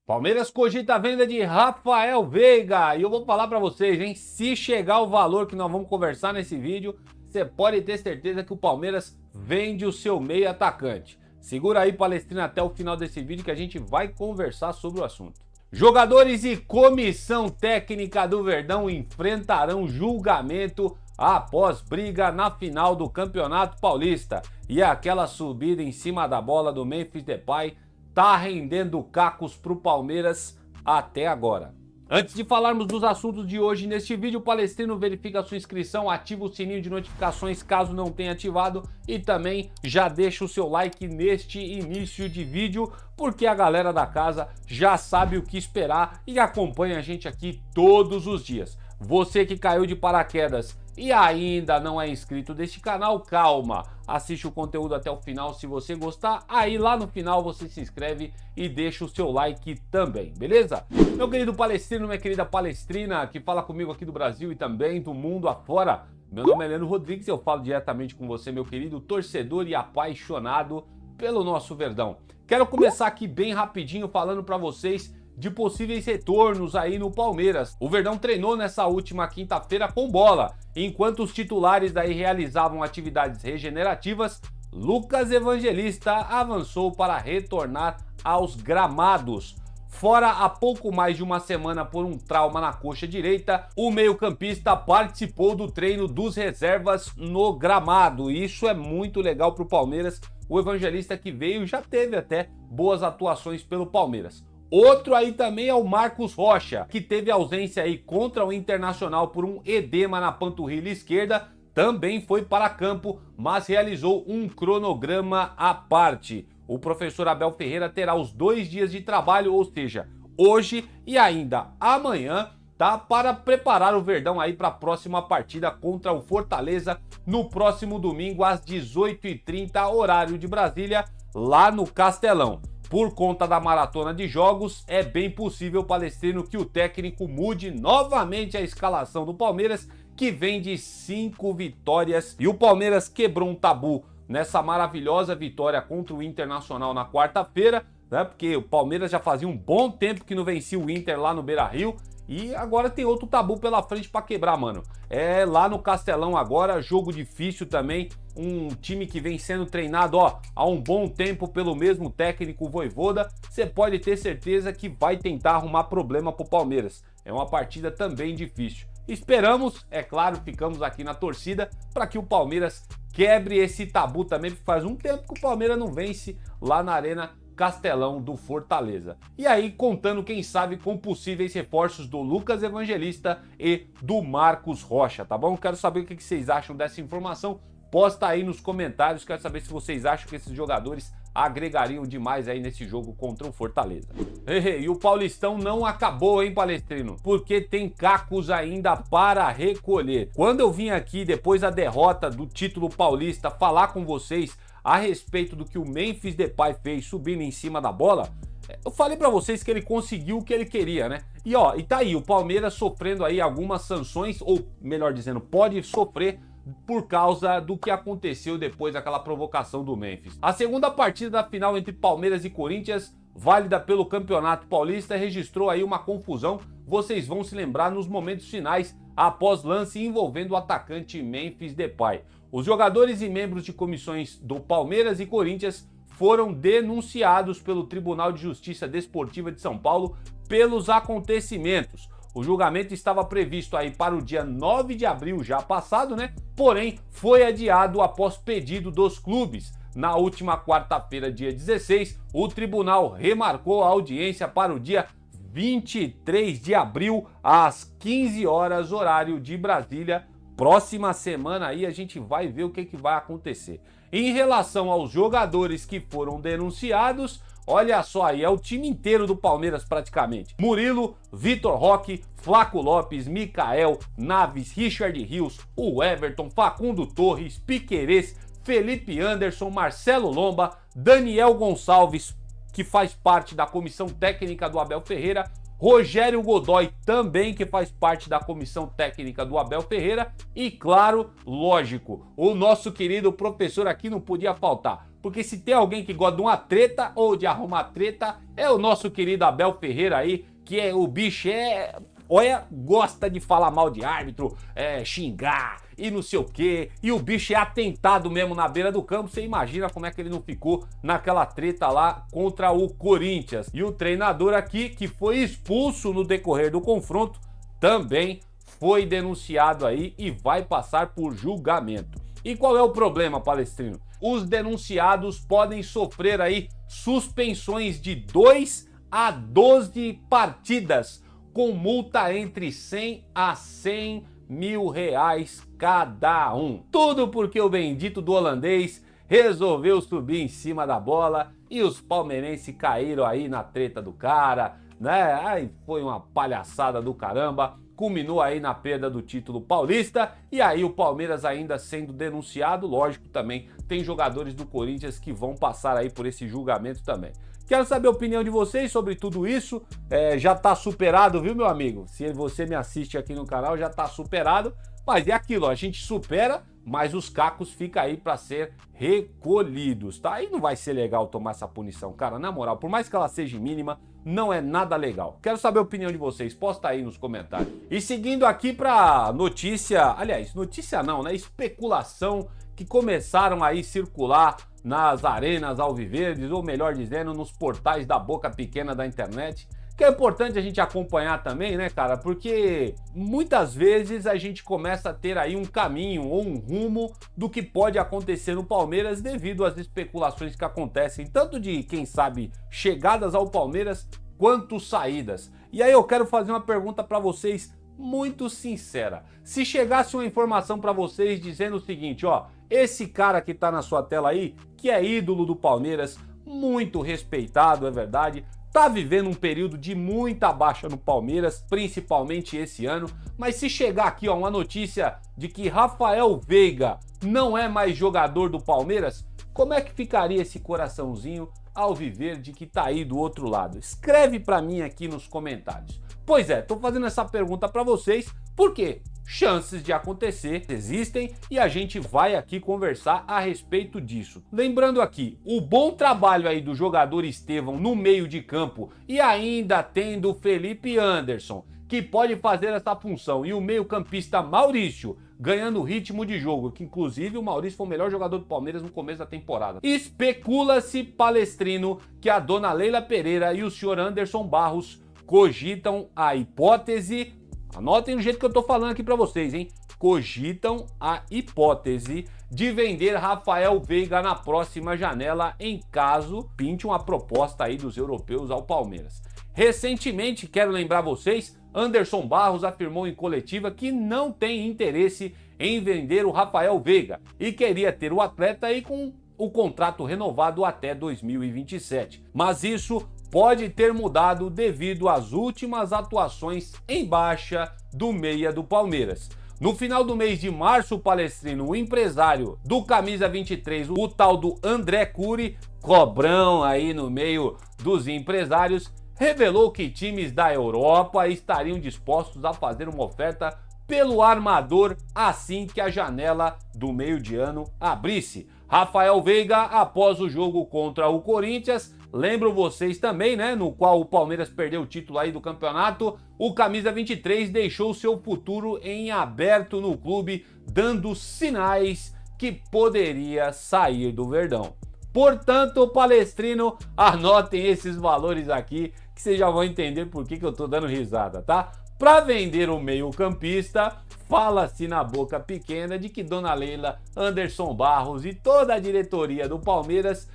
Palmeiras cogita a venda de Rafael Veiga e eu vou falar pra vocês, hein? Se chegar o valor que nós vamos conversar nesse vídeo, você pode ter certeza que o Palmeiras vende o seu meio atacante. Segura aí, Palestrina, até o final desse vídeo que a gente vai conversar sobre o assunto. Jogadores e comissão técnica do Verdão enfrentarão julgamento após briga na final do Campeonato Paulista. E aquela subida em cima da bola do Memphis Depay tá rendendo cacos pro Palmeiras até agora. Antes de falarmos dos assuntos de hoje neste vídeo, Palestrino, verifica a sua inscrição, ativa o sininho de notificações caso não tenha ativado e também já deixa o seu like neste início de vídeo, porque a galera da casa já sabe o que esperar e acompanha a gente aqui todos os dias. Você que caiu de paraquedas e ainda não é inscrito deste canal, calma, assiste o conteúdo até o final se você gostar, aí lá no final você se inscreve e deixa o seu like também, beleza? Meu querido Palestrino, minha querida Palestrina, que fala comigo aqui do Brasil e também do mundo afora, meu nome é Leandro Rodrigues e eu falo diretamente com você, meu querido torcedor e apaixonado pelo nosso Verdão. Quero começar aqui bem rapidinho falando para vocês de possíveis retornos aí no Palmeiras. O Verdão treinou nessa última quinta-feira com bola. Enquanto os titulares daí realizavam atividades regenerativas, Lucas Evangelista avançou para retornar aos gramados. Fora há pouco mais de uma semana por um trauma na coxa direita, o meio-campista participou do treino dos reservas no gramado. Isso é muito legal para o Palmeiras. O Evangelista que veio já teve até boas atuações pelo Palmeiras. Outro aí também é o Marcos Rocha, que teve ausência aí contra o Internacional por um edema na panturrilha esquerda, também foi para campo, mas realizou um cronograma à parte. O professor Abel Ferreira terá os 2 dias de trabalho, ou seja, hoje e ainda amanhã, tá, para preparar o Verdão aí para a próxima partida contra o Fortaleza no próximo domingo às 18h30, horário de Brasília, lá no Castelão. Por conta da maratona de jogos, é bem possível, Palestrino, que o técnico mude novamente a escalação do Palmeiras, que vem de 5 vitórias. E o Palmeiras quebrou um tabu nessa maravilhosa vitória contra o Internacional na quarta-feira, né? Porque o Palmeiras já fazia um bom tempo que não vencia o Inter lá no Beira-Rio. E agora tem outro tabu pela frente para quebrar, mano. É lá no Castelão agora, jogo difícil também. Um time que vem sendo treinado, ó, há um bom tempo pelo mesmo técnico Vojvoda. Você pode ter certeza que vai tentar arrumar problema pro Palmeiras. É uma partida também difícil. Esperamos, é claro, ficamos aqui na torcida para que o Palmeiras quebre esse tabu também, porque faz um tempo que o Palmeiras não vence lá na Arena Castelão do Fortaleza. E aí, contando, quem sabe, com possíveis reforços do Lucas Evangelista e do Marcos Rocha, tá bom? Quero saber o que vocês acham dessa informação. Posta aí nos comentários, quero saber se vocês acham que esses jogadores agregariam demais aí nesse jogo contra o Fortaleza. E o Paulistão não acabou, hein, Palestrino? Porque tem cacos ainda para recolher. Quando eu vim aqui, depois da derrota do título paulista, falar com vocês a respeito do que o Memphis Depay fez subindo em cima da bola, eu falei pra vocês que ele conseguiu o que ele queria, né? E ó, e tá aí, o Palmeiras sofrendo aí algumas sanções, ou melhor dizendo, pode sofrer por causa do que aconteceu depois daquela provocação do Memphis. A segunda partida da final entre Palmeiras e Corinthians, válida pelo Campeonato Paulista, registrou aí uma confusão, vocês vão se lembrar, nos momentos finais, após lance envolvendo o atacante Memphis Depay. Os jogadores e membros de comissões do Palmeiras e Corinthians foram denunciados pelo Tribunal de Justiça Desportiva de São Paulo pelos acontecimentos. O julgamento estava previsto aí para o dia 9 de abril já passado, né? Porém, foi adiado após pedido dos clubes. Na última quarta-feira, dia 16, o tribunal remarcou a audiência para o dia 23 de abril, às 15 horas, horário de Brasília. Próxima semana aí a gente vai ver o que vai acontecer. Em relação aos jogadores que foram denunciados, olha só aí, é o time inteiro do Palmeiras praticamente. Murilo, Vitor Roque, Flaco Lopes, Mikael, Naves, Richard Rios, o Everton, Facundo Torres, Piquerez, Felipe Anderson, Marcelo Lomba, Daniel Gonçalves, que faz parte da comissão técnica do Abel Ferreira, Rogério Godoy também, que faz parte da comissão técnica do Abel Ferreira, e claro, lógico, o nosso querido professor aqui não podia faltar, porque se tem alguém que gosta de uma treta ou de arrumar treta, é o nosso querido Abel Ferreira aí, que o bicho olha, gosta de falar mal de árbitro, xingar e não sei o que, e o bicho é atentado mesmo na beira do campo. Você imagina como é que ele não ficou naquela treta lá contra o Corinthians. E o treinador aqui, que foi expulso no decorrer do confronto, também foi denunciado aí e vai passar por julgamento. E qual é o problema, Palestrino? Os denunciados podem sofrer aí suspensões de 2 a 12 partidas, com multa entre 100 a 100 mil reais cada um. Tudo porque o bendito do holandês resolveu subir em cima da bola e os palmeirenses caíram aí na treta do cara, né? Aí foi uma palhaçada do caramba, culminou aí na perda do título paulista e aí o Palmeiras ainda sendo denunciado. Lógico, também tem jogadores do Corinthians que vão passar aí por esse julgamento também. Quero saber a opinião de vocês sobre tudo isso. Já tá superado, viu, meu amigo? Se você me assiste aqui no canal, já tá superado. Mas é aquilo, ó, a gente supera, mas os cacos ficam aí para ser recolhidos, tá? E não vai ser legal tomar essa punição, cara. Na moral, por mais que ela seja mínima, não é nada legal. Quero saber a opinião de vocês, posta aí nos comentários. E seguindo aqui para notícia, aliás, notícia não, né? Especulação que começaram aí a circular nas arenas alviverdes, ou melhor dizendo, nos portais da boca pequena da internet, que é importante a gente acompanhar também, né, cara? Porque muitas vezes a gente começa a ter aí um caminho ou um rumo do que pode acontecer no Palmeiras devido às especulações que acontecem, tanto de, quem sabe, chegadas ao Palmeiras, quanto saídas. E aí eu quero fazer uma pergunta para vocês muito sincera. Se chegasse uma informação para vocês dizendo o seguinte, ó, esse cara que tá na sua tela aí, que é ídolo do Palmeiras, muito respeitado, é verdade, tá vivendo um período de muita baixa no Palmeiras, principalmente esse ano, mas se chegar aqui, ó, uma notícia de que Rafael Veiga não é mais jogador do Palmeiras, como é que ficaria esse coraçãozinho alviverde que tá aí do outro lado? Escreve pra mim aqui nos comentários. Pois é, tô fazendo essa pergunta pra vocês porque chances de acontecer existem e a gente vai aqui conversar a respeito disso. Lembrando aqui, o bom trabalho aí do jogador Estevão no meio de campo e ainda tendo o Felipe Anderson, que pode fazer essa função, e o meio-campista Maurício ganhando ritmo de jogo, que inclusive o Maurício foi o melhor jogador do Palmeiras no começo da temporada. Especula-se, Palestrino, que a dona Leila Pereira e o senhor Anderson Barros cogitam a hipótese, anotem do jeito que eu tô falando aqui pra vocês, hein? Cogitam a hipótese de vender Rafael Veiga na próxima janela em caso pinte uma proposta aí dos europeus ao Palmeiras. Recentemente, quero lembrar vocês, Anderson Barros afirmou em coletiva que não tem interesse em vender o Rafael Veiga e queria ter o atleta aí com o contrato renovado até 2027. Mas isso pode ter mudado devido às últimas atuações em baixa do meia do Palmeiras. No final do mês de março, Palestrino, o empresário do camisa 23, o tal do André Cury, cobrão aí no meio dos empresários, revelou que times da Europa estariam dispostos a fazer uma oferta pelo armador assim que a janela do meio de ano abrisse. Rafael Veiga, após o jogo contra o Corinthians, lembro vocês também, né, no qual o Palmeiras perdeu o título aí do campeonato, o camisa 23 deixou seu futuro em aberto no clube, dando sinais que poderia sair do Verdão. Portanto, Palestrino, anotem esses valores aqui, que vocês já vão entender por que eu tô dando risada, tá? Para vender o meio-campista, fala-se na boca pequena de que Dona Leila, Anderson Barros e toda a diretoria do Palmeiras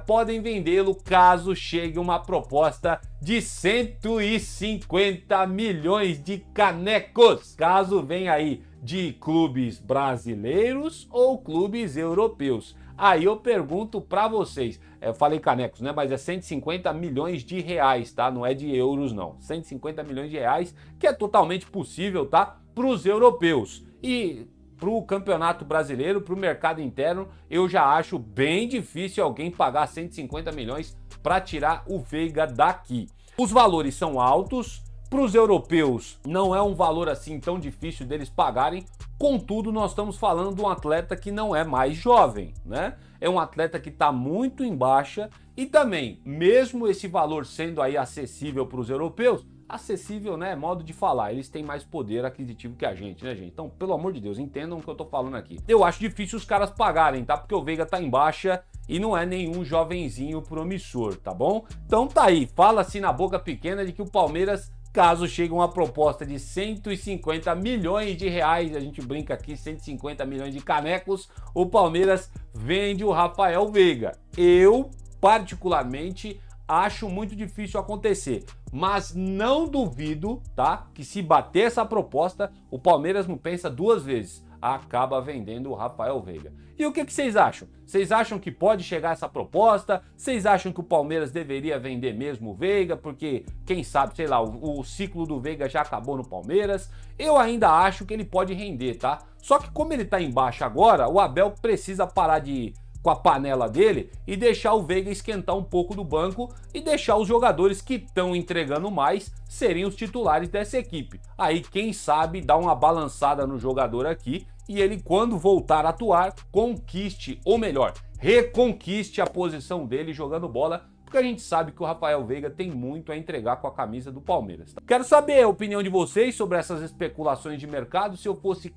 podem vendê-lo caso chegue uma proposta de 150 milhões de canecos. Caso venha aí de clubes brasileiros ou clubes europeus. Aí eu pergunto para vocês, eu falei canecos, né? Mas é 150 milhões de reais, tá? Não é de euros, não. 150 milhões de reais, que é totalmente possível, tá? Para os europeus. E para o campeonato brasileiro, para o mercado interno, eu já acho bem difícil alguém pagar 150 milhões para tirar o Veiga daqui. Os valores são altos, para os europeus não é um valor assim tão difícil deles pagarem, contudo nós estamos falando de um atleta que não é mais jovem, né? É um atleta que está muito em baixa e também, mesmo esse valor sendo aí acessível para os europeus, acessível, né, modo de falar, eles têm mais poder aquisitivo que a gente, né, gente? Então, pelo amor de Deus, entendam o que eu tô falando aqui. Eu acho difícil os caras pagarem, tá? Porque o Veiga tá em baixa e não é nenhum jovenzinho promissor, tá bom? Então tá aí, fala-se na boca pequena de que o Palmeiras, caso chegue uma proposta de 150 milhões de reais, a gente brinca aqui, 150 milhões de canecos, o Palmeiras vende o Rafael Veiga. Eu, particularmente, acho muito difícil acontecer, mas não duvido, tá, que se bater essa proposta, o Palmeiras não pensa duas vezes, acaba vendendo o Rafael Veiga. E o que vocês acham? Vocês acham que pode chegar essa proposta? Vocês acham que o Palmeiras deveria vender mesmo o Veiga? Porque, quem sabe, sei lá, o ciclo do Veiga já acabou no Palmeiras. Eu ainda acho que ele pode render, tá? Só que como ele tá em baixa agora, o Abel precisa parar com a panela dele e deixar o Veiga esquentar um pouco do banco e deixar os jogadores que estão entregando mais serem os titulares dessa equipe. Aí, quem sabe, dá uma balançada no jogador aqui e ele, quando voltar a atuar, conquiste, ou melhor, reconquiste a posição dele jogando bola, porque a gente sabe que o Rafael Veiga tem muito a entregar com a camisa do Palmeiras. Tá? Quero saber a opinião de vocês sobre essas especulações de mercado. Se eu fosse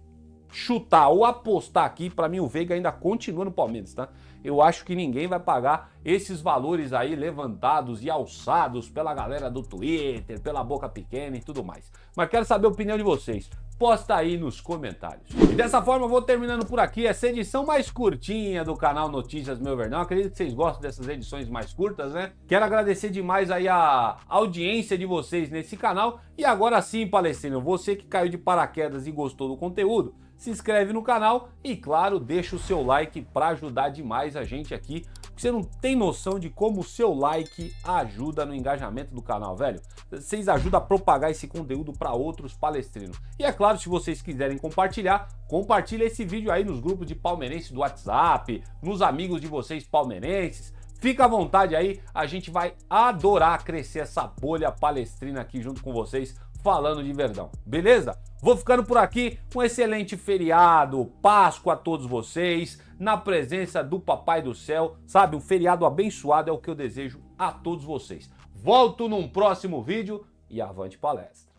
chutar ou apostar aqui, para mim o Veiga ainda continua no Palmeiras, tá? Eu acho que ninguém vai pagar esses valores aí levantados e alçados pela galera do Twitter, pela boca pequena e tudo mais. Mas quero saber a opinião de vocês. Posta aí nos comentários. E dessa forma eu vou terminando por aqui essa edição mais curtinha do canal Notícias Meu Verdão. Acredito que vocês gostam dessas edições mais curtas, né? Quero agradecer demais aí a audiência de vocês nesse canal. E agora sim, palestrino, você que caiu de paraquedas e gostou do conteúdo, se inscreve no canal e, claro, deixa o seu like para ajudar demais a gente aqui. Você não tem noção de como o seu like ajuda no engajamento do canal, velho. Vocês ajudam a propagar esse conteúdo para outros palestrinos. E é claro, se vocês quiserem compartilhar, compartilha esse vídeo aí nos grupos de palmeirenses do WhatsApp, nos amigos de vocês palmeirenses. Fica à vontade aí, a gente vai adorar crescer essa bolha palestrina aqui junto com vocês, falando de Verdão, beleza? Vou ficando por aqui, um excelente feriado, Páscoa a todos vocês, na presença do Papai do Céu, sabe? Um feriado abençoado é o que eu desejo a todos vocês. Volto num próximo vídeo e avante palestra!